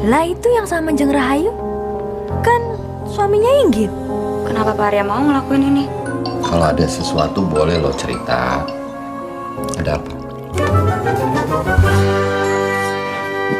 Lah itu yang sama Jeng Rahayu kan suaminya Inggit. Kenapa Pak Arya mau ngelakuin ini? Kalau ada sesuatu boleh lo cerita. Ada apa?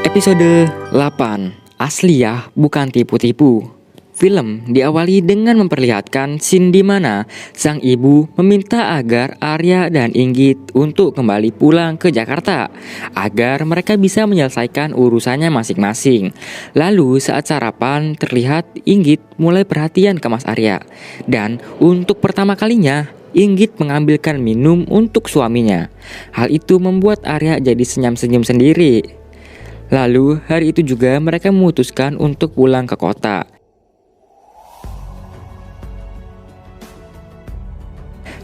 Episode 8. Asli ya, bukan tipu-tipu. Film diawali dengan memperlihatkan scene di mana sang ibu meminta agar Arya dan Inggit untuk kembali pulang ke Jakarta agar mereka bisa menyelesaikan urusannya masing-masing. Lalu saat sarapan terlihat Inggit mulai perhatian ke Mas Arya. Dan untuk pertama kalinya Inggit mengambilkan minum untuk suaminya. Hal itu membuat Arya jadi senyum-senyum sendiri. Lalu hari itu juga mereka memutuskan untuk pulang ke kota.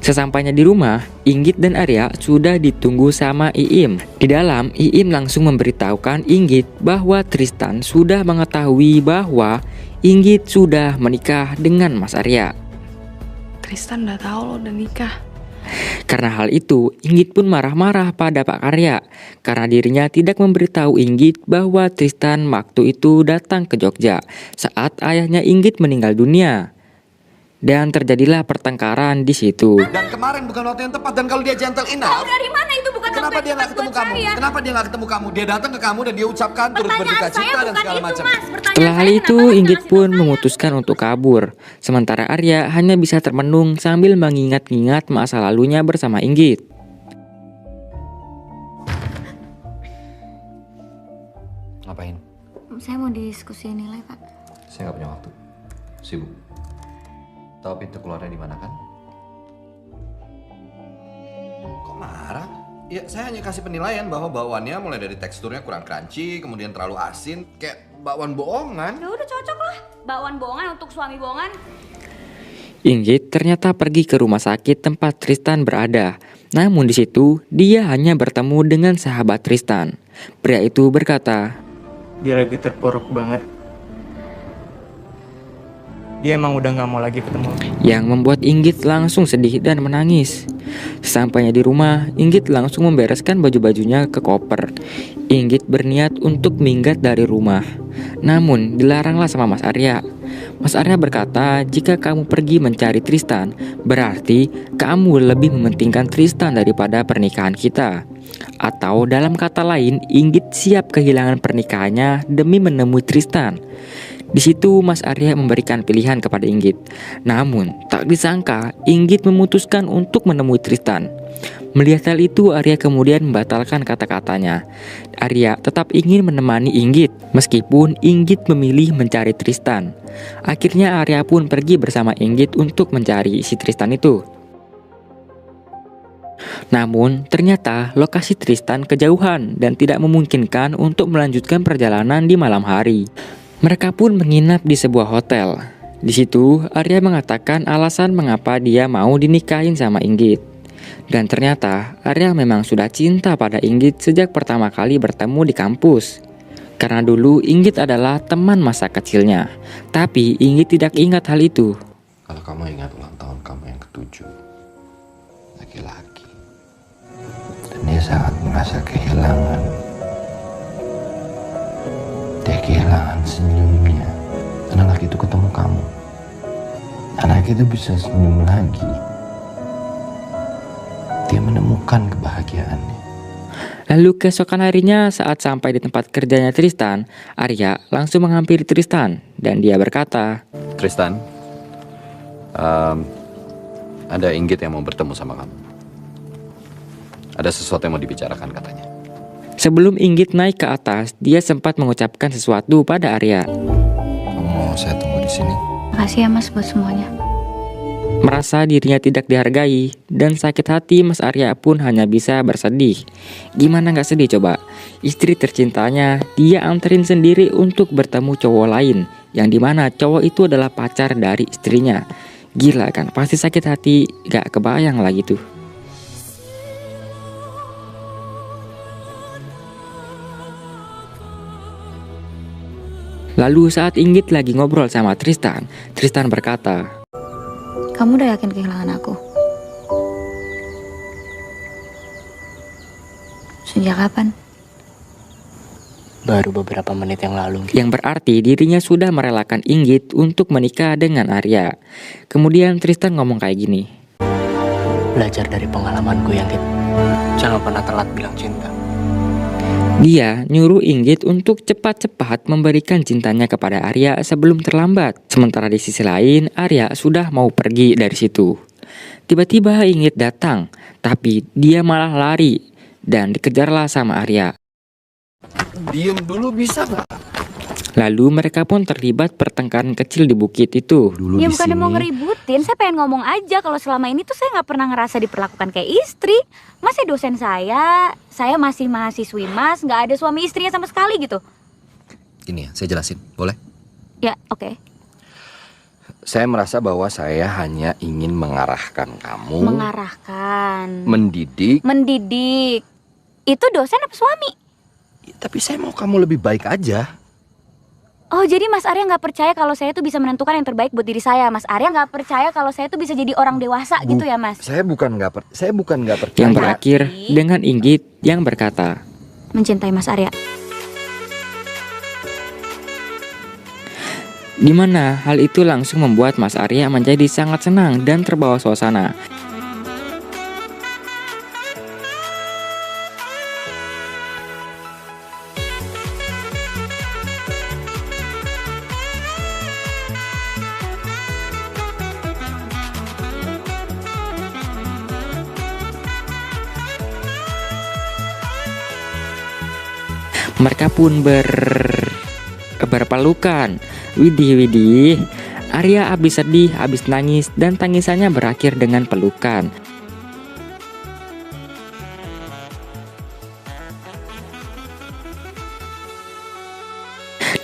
Sesampainya di rumah, Inggit dan Arya sudah ditunggu sama Iim. Di dalam, Iim langsung memberitahukan Inggit bahwa Tristan sudah mengetahui bahwa Inggit sudah menikah dengan Mas Arya. Tristan udah tahu lo udah nikah. Karena hal itu, Inggit pun marah-marah pada Pak Arya karena dirinya tidak memberitahu Inggit bahwa Tristan waktu itu datang ke Jogja saat ayahnya Inggit meninggal dunia. Dan terjadilah pertengkaran di situ. Dan kemarin bukan waktu yang tepat, dan kalau dia gentle enough. Tahu dari mana itu bukan Kenapa waktu dia yang nggak tepat ketemu buat kamu? saya? Kenapa dia nggak ketemu kamu? Dia datang ke kamu dan dia ucapkan turut berduka cita dan segala macam. Setelah hal itu, Inggit pun memutuskan untuk kabur. Sementara Arya hanya bisa termenung sambil mengingat-ingat masa lalunya bersama Inggit. Ngapain? Saya mau diskusi nilai, Pak. Saya nggak punya waktu. Sibuk. Tahu pintu keluarnya di mana kan? Kok marah? Ya saya hanya kasih penilaian bahwa bawaannya mulai dari teksturnya kurang crunchy, kemudian terlalu asin, kayak bakwan bohongan. Ya udah cocok lah. Bakwan bohongan untuk suami bohongan. Inggit ternyata pergi ke rumah sakit tempat Tristan berada. Namun di situ dia hanya bertemu dengan sahabat Tristan. Pria itu berkata, Dia lagi terpuruk banget. Dia emang udah gak mau lagi ketemu. yang membuat Inggit langsung sedih dan menangis. Sesampainya di rumah, Inggit langsung membereskan baju-bajunya ke koper. Inggit berniat untuk minggat dari rumah. Namun dilaranglah sama Mas Arya. Mas Arya berkata, jika kamu pergi mencari Tristan, berarti kamu lebih mementingkan Tristan daripada pernikahan kita. Atau dalam kata lain, Inggit siap kehilangan pernikahannya demi menemui Tristan. Di situ Mas Arya memberikan pilihan kepada Inggit. Namun tak disangka Inggit memutuskan untuk menemui Tristan. Melihat hal itu, Arya kemudian membatalkan kata-katanya. Arya tetap ingin menemani Inggit meskipun Inggit memilih mencari Tristan. Akhirnya Arya pun pergi bersama Inggit untuk mencari si Tristan itu. Namun ternyata lokasi Tristan kejauhan dan tidak memungkinkan untuk melanjutkan perjalanan di malam hari. Mereka pun menginap di sebuah hotel. Di situ Arya mengatakan alasan mengapa dia mau dinikahin sama Inggit. Dan ternyata Arya memang sudah cinta pada Inggit sejak pertama kali bertemu di kampus. Karena dulu Inggit adalah teman masa kecilnya. Tapi Inggit tidak ingat hal itu. Kalau kamu ingat ulang tahun kamu yang ke-7, laki-laki, dan dia sangat merasa kehilangan. Dia kehilangan senyumnya. Dan anak itu ketemu kamu. Anak itu bisa senyum lagi. Dia menemukan kebahagiaannya. Lalu keesokan harinya saat sampai di tempat kerjanya Tristan, Arya langsung menghampiri Tristan dan dia berkata, Tristan, ada Inggit yang mau bertemu sama kamu. Ada sesuatu yang mau dibicarakan katanya. Sebelum Inggit naik ke atas, dia sempat mengucapkan sesuatu pada Arya. Kamu mau saya tunggu di sini? Makasih ya Mas buat semuanya. Merasa dirinya tidak dihargai dan sakit hati, Mas Arya pun hanya bisa bersedih. Gimana gak sedih coba? Istri tercintanya dia anterin sendiri untuk bertemu cowok lain, yang dimana cowok itu adalah pacar dari istrinya. Gila kan, pasti sakit hati, gak kebayang lagi tuh. Lalu saat Inggit lagi ngobrol sama Tristan, Tristan berkata, Kamu udah yakin kehilangan aku? Sejak kapan? Baru beberapa menit yang lalu. Yang berarti dirinya sudah merelakan Inggit untuk menikah dengan Arya. Kemudian Tristan ngomong kayak gini. Belajar dari pengalamanku yang jangan pernah telat bilang cinta. Dia nyuruh Inggit untuk cepat-cepat memberikan cintanya kepada Arya sebelum terlambat. Sementara di sisi lain, Arya sudah mau pergi dari situ. Tiba-tiba Inggit datang, tapi dia malah lari dan dikejarlah sama Arya. Diem dulu bisa nggak? Lalu mereka pun terlibat pertengkaran kecil di bukit itu. Dulu Ya di bukannya sini. mau ngeributin, saya pengen ngomong aja kalau selama ini tuh saya nggak pernah ngerasa diperlakukan kayak istri. Masih dosen saya masih mahasiswi mas, nggak ada suami istrinya sama sekali gitu. Ini ya, saya jelasin, boleh? Ya oke. Saya merasa bahwa saya hanya ingin mengarahkan kamu, Mengarahkan, mendidik. Itu dosen apa suami? Tapi saya mau kamu lebih baik aja. Oh jadi Mas Arya nggak percaya kalau saya tuh bisa menentukan yang terbaik buat diri saya. Mas Arya nggak percaya kalau saya tuh bisa jadi orang dewasa gitu ya Mas? Saya bukan nggak percaya. Yang berakhir dengan Inggit yang berkata, Mencintai Mas Arya. di mana hal itu langsung membuat Mas Arya menjadi sangat senang dan terbawa suasana. Mereka pun berpelukan. Widih. Arya habis sedih, habis nangis, dan tangisannya berakhir dengan pelukan.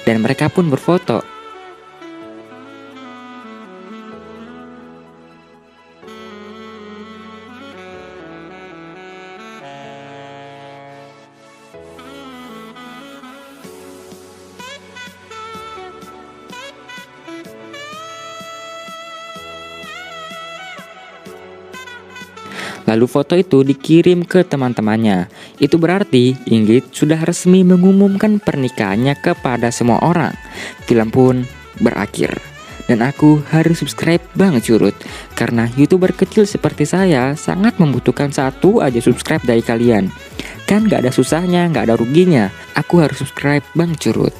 Dan mereka pun berfoto. Lalu foto itu dikirim ke teman-temannya. Itu berarti Inggit sudah resmi mengumumkan pernikahannya kepada semua orang. Film pun berakhir. Dan aku harus subscribe Bang Curut, karena YouTuber kecil seperti saya sangat membutuhkan satu aja subscribe dari kalian. Kan gak ada susahnya, gak ada ruginya. Aku harus subscribe Bang Curut.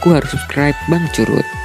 Aku harus subscribe Bang Curut.